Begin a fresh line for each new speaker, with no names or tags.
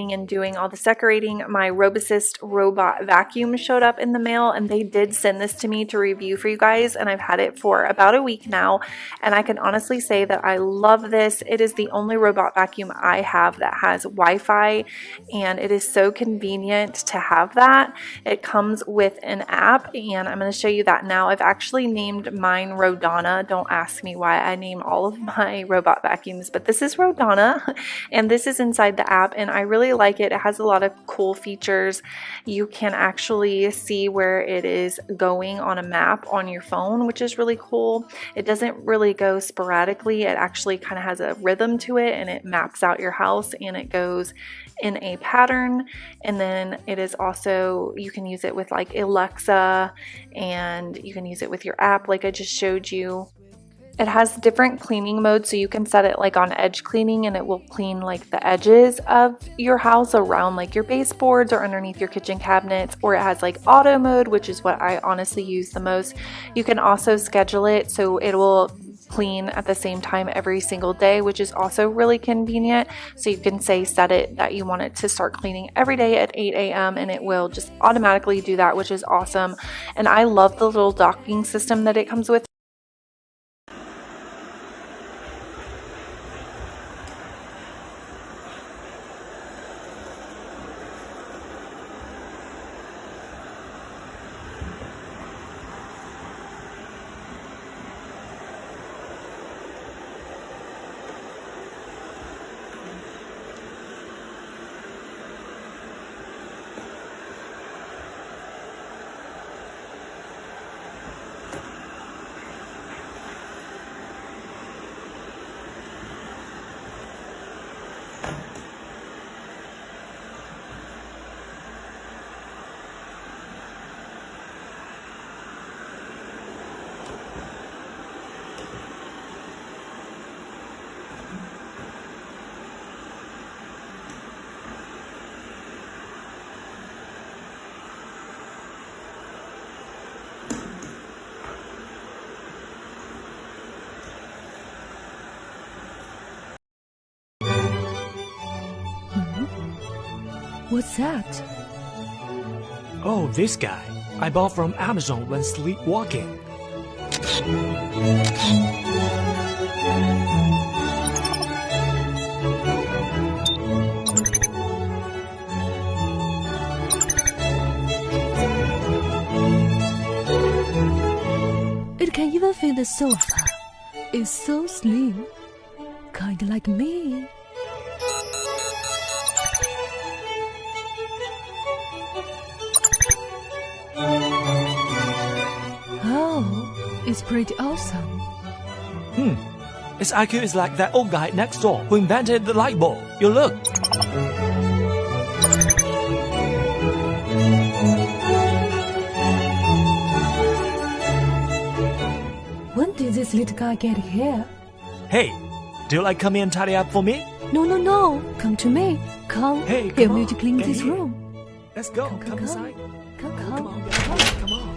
cleaning and doing all this decorating, my Robocist robot vacuum showed up in the mail, and they did send this to me to review for you guys, and I've had it for about a week now, and I can honestly say that I love this. It is the only robot vacuum I have that has Wi-Fi, and it is so convenient to have that. It comes with an app, and I'm going to show you that now. I've actually named mine Rodana. Don't ask me why I name all of my robot vacuums, but this is Rodana, and this is inside the app, and I really like it. It has a lot of cool features. You can actually see where it is going on a map on your phone, which is really cool. It doesn't really go sporadically. It actually kind of has a rhythm to it, and it maps out your house, and it goes in a pattern. And then it is also, you can use it with like Alexa, and you can use it with your app like I just showed you. It has different cleaning modes, so you can set it like on edge cleaning, and it will clean like the edges of your house around like your baseboards or underneath your kitchen cabinets, or it has like auto mode, which is what I honestly use the most. You can also schedule it so it will clean at the same time every single day, which is also really convenient. So you can say set it that you want it to start cleaning every day at 8 a.m. and it will just automatically do that, which is awesome. And I love the little docking system that it comes with.
What's that?
Oh, this guy. I bought from Amazon when sleepwalking.
It can even fit the sofa. It's so slim. Kinda like me. Oh, it's pretty awesome.
Its IQ is like that old guy next door who invented the light bulb. You look.
When did this little guy get here?
Hey, do you like come in and tidy up for me?
No, no, no. Come to me. Come.
Hey,
Help
come
me
on.
to clean
Get
this
here.
room.
Let's go.
Come,
Come inside.
Come,
Come on,
come.
guys. Come on.